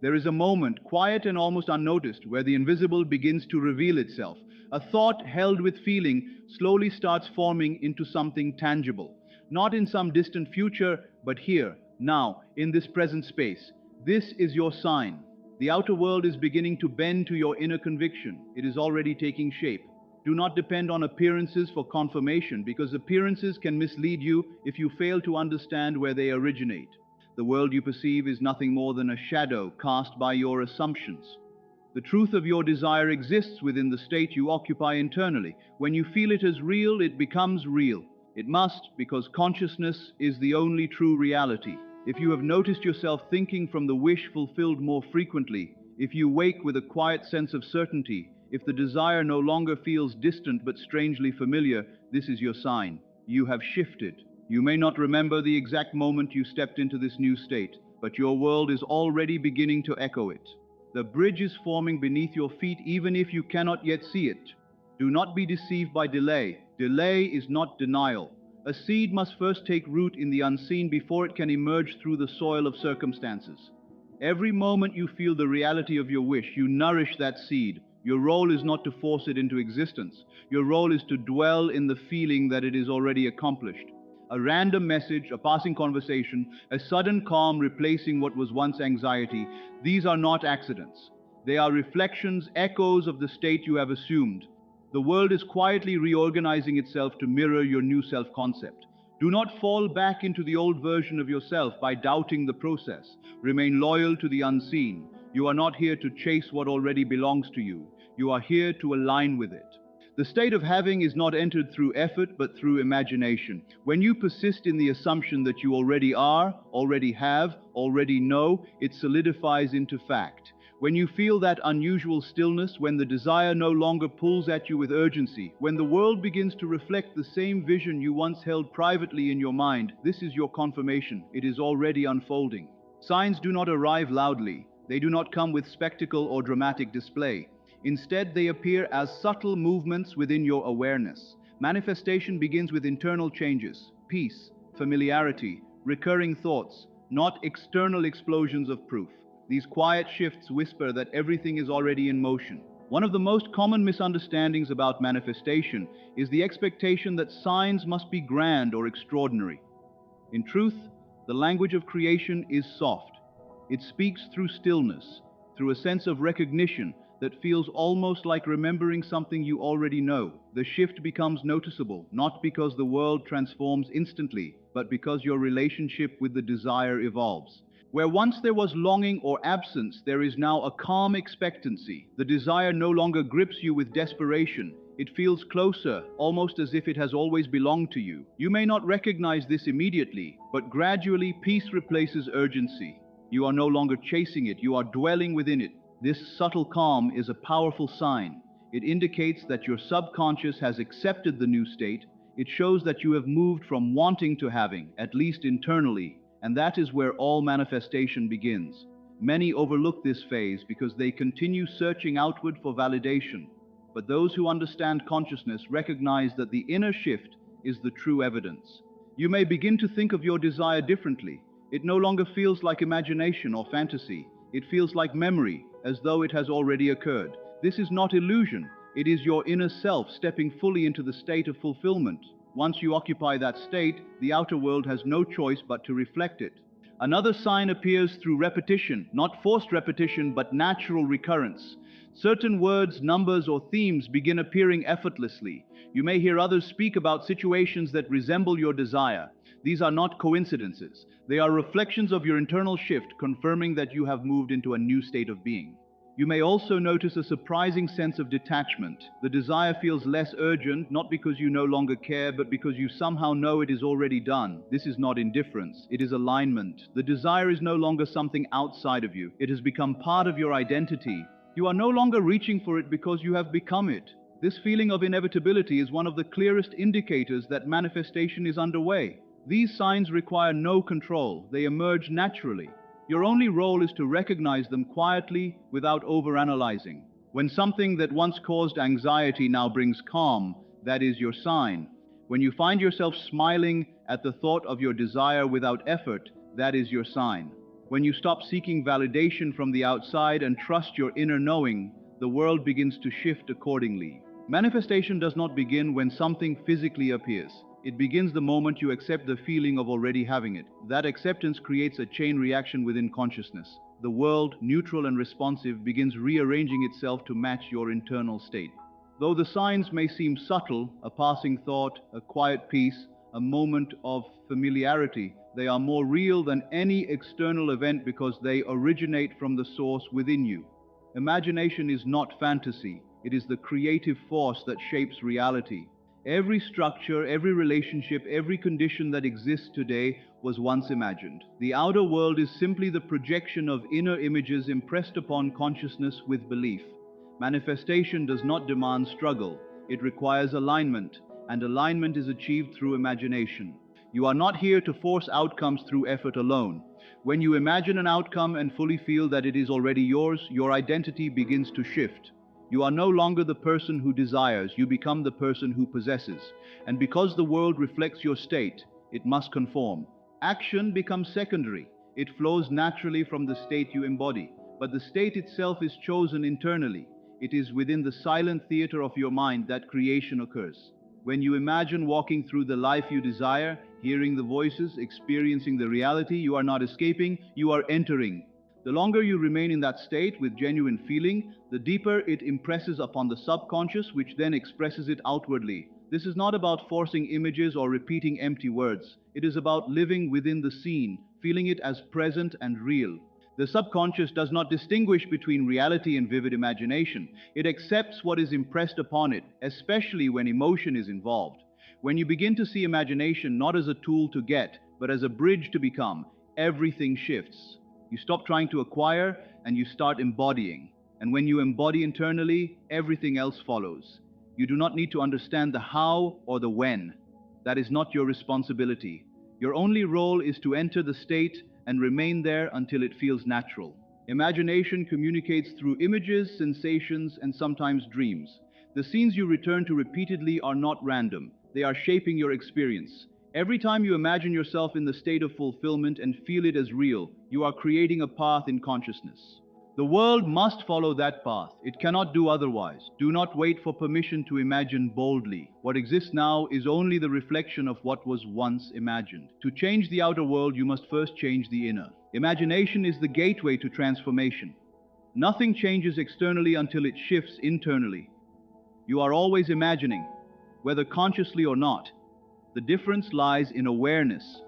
There is a moment, quiet and almost unnoticed, where the invisible begins to reveal itself. A thought held with feeling slowly starts forming into something tangible. Not in some distant future, but here, now, in this present space. This is your sign. The outer world is beginning to bend to your inner conviction. It is already taking shape. Do not depend on appearances for confirmation, because appearances can mislead you if you fail to understand where they originate. The world you perceive is nothing more than a shadow cast by your assumptions. The truth of your desire exists within the state you occupy internally. When you feel it as real, it becomes real. It must, because consciousness is the only true reality. If you have noticed yourself thinking from the wish fulfilled more frequently, if you wake with a quiet sense of certainty, if the desire no longer feels distant but strangely familiar, this is your sign. You have shifted. You may not remember the exact moment you stepped into this new state, but your world is already beginning to echo it. The bridge is forming beneath your feet even if you cannot yet see it. Do not be deceived by delay. Delay is not denial. A seed must first take root in the unseen before it can emerge through the soil of circumstances. Every moment you feel the reality of your wish, you nourish that seed. Your role is not to force it into existence. Your role is to dwell in the feeling that it is already accomplished. A random message, a passing conversation, a sudden calm replacing what was once anxiety, these are not accidents. They are reflections, echoes of the state you have assumed. The world is quietly reorganizing itself to mirror your new self-concept. Do not fall back into the old version of yourself by doubting the process. Remain loyal to the unseen. You are not here to chase what already belongs to you. You are here to align with it. The state of having is not entered through effort, but through imagination. When you persist in the assumption that you already are, already have, already know, it solidifies into fact. When you feel that unusual stillness, when the desire no longer pulls at you with urgency, when the world begins to reflect the same vision you once held privately in your mind, this is your confirmation. It is already unfolding. Signs do not arrive loudly. They do not come with spectacle or dramatic display. Instead, they appear as subtle movements within your awareness. Manifestation begins with internal changes, peace, familiarity, recurring thoughts, not external explosions of proof. These quiet shifts whisper that everything is already in motion. One of the most common misunderstandings about manifestation is the expectation that signs must be grand or extraordinary. In truth, the language of creation is soft. It speaks through stillness, through a sense of recognition that feels almost like remembering something you already know. The shift becomes noticeable, not because the world transforms instantly, but because your relationship with the desire evolves. Where once there was longing or absence, there is now a calm expectancy. The desire no longer grips you with desperation. It feels closer, almost as if it has always belonged to you. You may not recognize this immediately, but gradually peace replaces urgency. You are no longer chasing it, you are dwelling within it. This subtle calm is a powerful sign. It indicates that your subconscious has accepted the new state. It shows that you have moved from wanting to having, at least internally, and that is where all manifestation begins. Many overlook this phase because they continue searching outward for validation. But those who understand consciousness recognize that the inner shift is the true evidence. You may begin to think of your desire differently. It no longer feels like imagination or fantasy. It feels like memory, as though it has already occurred. This is not illusion. It is your inner self stepping fully into the state of fulfillment. Once you occupy that state, the outer world has no choice but to reflect it. Another sign appears through repetition, not forced repetition, but natural recurrence. Certain words, numbers, or themes begin appearing effortlessly. You may hear others speak about situations that resemble your desire. These are not coincidences. They are reflections of your internal shift, confirming that you have moved into a new state of being. You may also notice a surprising sense of detachment. The desire feels less urgent, not because you no longer care, but because you somehow know it is already done. This is not indifference, it is alignment. The desire is no longer something outside of you. It has become part of your identity. You are no longer reaching for it because you have become it. This feeling of inevitability is one of the clearest indicators that manifestation is underway. These signs require no control. They emerge naturally. Your only role is to recognize them quietly without overanalyzing. When something that once caused anxiety now brings calm, that is your sign. When you find yourself smiling at the thought of your desire without effort, that is your sign. When you stop seeking validation from the outside and trust your inner knowing, the world begins to shift accordingly. Manifestation does not begin when something physically appears. It begins the moment you accept the feeling of already having it. That acceptance creates a chain reaction within consciousness. The world, neutral and responsive, begins rearranging itself to match your internal state. Though the signs may seem subtle, a passing thought, a quiet peace, a moment of familiarity, they are more real than any external event because they originate from the source within you. Imagination is not fantasy, it is the creative force that shapes reality. Every structure, every relationship, every condition that exists today was once imagined. The outer world is simply the projection of inner images impressed upon consciousness with belief. Manifestation does not demand struggle, it requires alignment, and alignment is achieved through imagination. You are not here to force outcomes through effort alone. When you imagine an outcome and fully feel that it is already yours, your identity begins to shift. You are no longer the person who desires, you become the person who possesses. And because the world reflects your state, it must conform. Action becomes secondary. It flows naturally from the state you embody. But the state itself is chosen internally. It is within the silent theater of your mind that creation occurs. When you imagine walking through the life you desire, hearing the voices, experiencing the reality, you are not escaping, you are entering. The longer you remain in that state with genuine feeling, the deeper it impresses upon the subconscious, which then expresses it outwardly. This is not about forcing images or repeating empty words. It is about living within the scene, feeling it as present and real. The subconscious does not distinguish between reality and vivid imagination. It accepts what is impressed upon it, especially when emotion is involved. When you begin to see imagination not as a tool to get, but as a bridge to become, everything shifts. You stop trying to acquire and you start embodying. And when you embody internally, everything else follows. You do not need to understand the how or the when. That is not your responsibility. Your only role is to enter the state and remain there until it feels natural. Imagination communicates through images, sensations, and sometimes dreams. The scenes you return to repeatedly are not random. They are shaping your experience. Every time you imagine yourself in the state of fulfillment and feel it as real, you are creating a path in consciousness. The world must follow that path. It cannot do otherwise. Do not wait for permission to imagine boldly. What exists now is only the reflection of what was once imagined. To change the outer world, you must first change the inner. Imagination is the gateway to transformation. Nothing changes externally until it shifts internally. You are always imagining, whether consciously or not. The difference lies in awareness.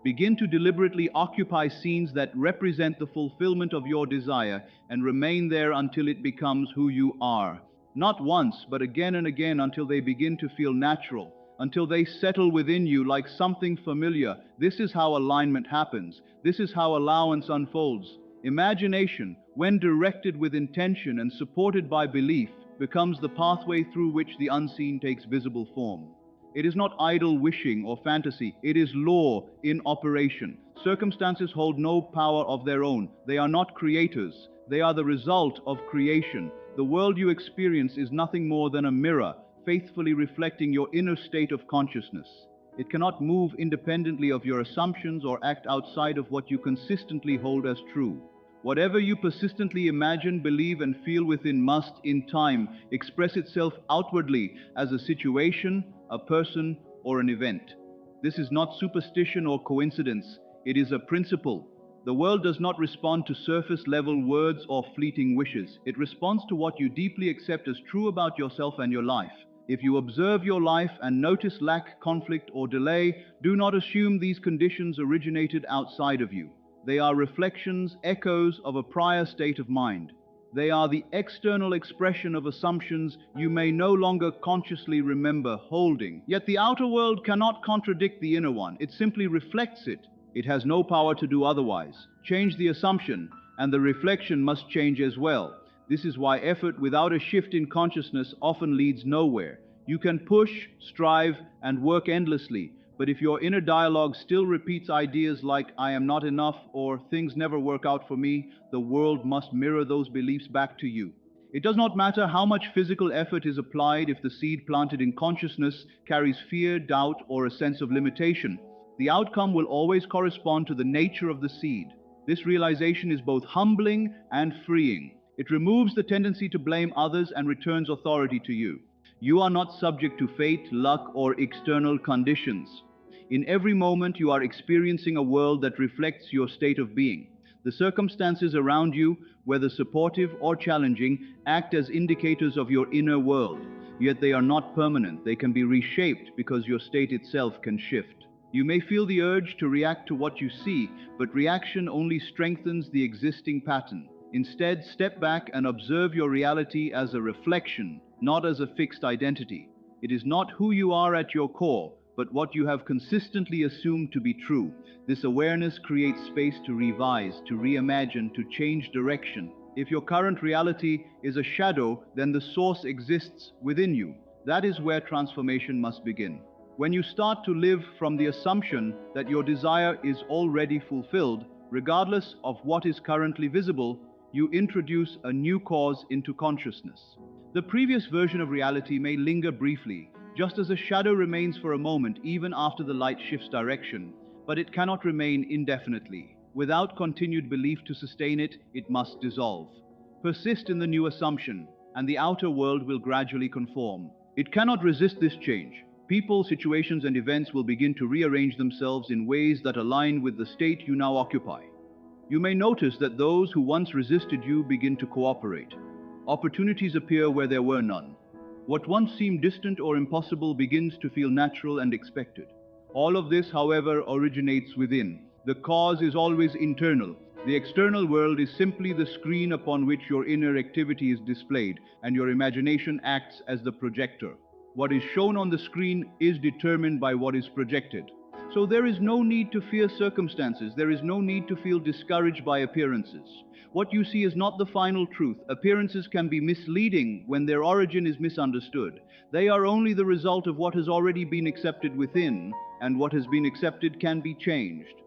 Begin to deliberately occupy scenes that represent the fulfillment of your desire and remain there until it becomes who you are. Not once, but again and again until they begin to feel natural, until they settle within you like something familiar. This is how alignment happens. This is how allowance unfolds. Imagination, when directed with intention and supported by belief, becomes the pathway through which the unseen takes visible form. It is not idle wishing or fantasy, it is law in operation. Circumstances hold no power of their own. They are not creators, they are the result of creation. The world you experience is nothing more than a mirror, faithfully reflecting your inner state of consciousness. It cannot move independently of your assumptions or act outside of what you consistently hold as true. Whatever you persistently imagine, believe, and feel within must, in time, express itself outwardly as a situation, a person, or an event. This is not superstition or coincidence, it is a principle. The world does not respond to surface-level words or fleeting wishes. It responds to what you deeply accept as true about yourself and your life. If you observe your life and notice lack, conflict, or delay, do not assume these conditions originated outside of you. They are reflections, echoes of a prior state of mind. They are the external expression of assumptions you may no longer consciously remember holding. Yet the outer world cannot contradict the inner one. It simply reflects it. It has no power to do otherwise. Change the assumption, and the reflection must change as well. This is why effort without a shift in consciousness often leads nowhere. You can push, strive, and work endlessly, but if your inner dialogue still repeats ideas like, "I am not enough," or "things never work out for me," the world must mirror those beliefs back to you. It does not matter how much physical effort is applied if the seed planted in consciousness carries fear, doubt, or a sense of limitation. The outcome will always correspond to the nature of the seed. This realization is both humbling and freeing. It removes the tendency to blame others and returns authority to you. You are not subject to fate, luck, or external conditions. In every moment, you are experiencing a world that reflects your state of being. The circumstances around you, whether supportive or challenging, act as indicators of your inner world. Yet they are not permanent. They can be reshaped because your state itself can shift. You may feel the urge to react to what you see, but reaction only strengthens the existing pattern. Instead, step back and observe your reality as a reflection, not as a fixed identity. It is not who you are at your core, but what you have consistently assumed to be true. This awareness creates space to revise, to reimagine, to change direction. If your current reality is a shadow, then the source exists within you. That is where transformation must begin. When you start to live from the assumption that your desire is already fulfilled, regardless of what is currently visible, you introduce a new cause into consciousness. The previous version of reality may linger briefly, just as a shadow remains for a moment even after the light shifts direction, but it cannot remain indefinitely. Without continued belief to sustain it, it must dissolve. Persist in the new assumption, and the outer world will gradually conform. It cannot resist this change. People, situations, and events will begin to rearrange themselves in ways that align with the state you now occupy. You may notice that those who once resisted you begin to cooperate. Opportunities appear where there were none. What once seemed distant or impossible begins to feel natural and expected. All of this, however, originates within. The cause is always internal. The external world is simply the screen upon which your inner activity is displayed, and your imagination acts as the projector. What is shown on the screen is determined by what is projected. So there is no need to fear circumstances. There is no need to feel discouraged by appearances. What you see is not the final truth. Appearances can be misleading when their origin is misunderstood. They are only the result of what has already been accepted within, and what has been accepted can be changed.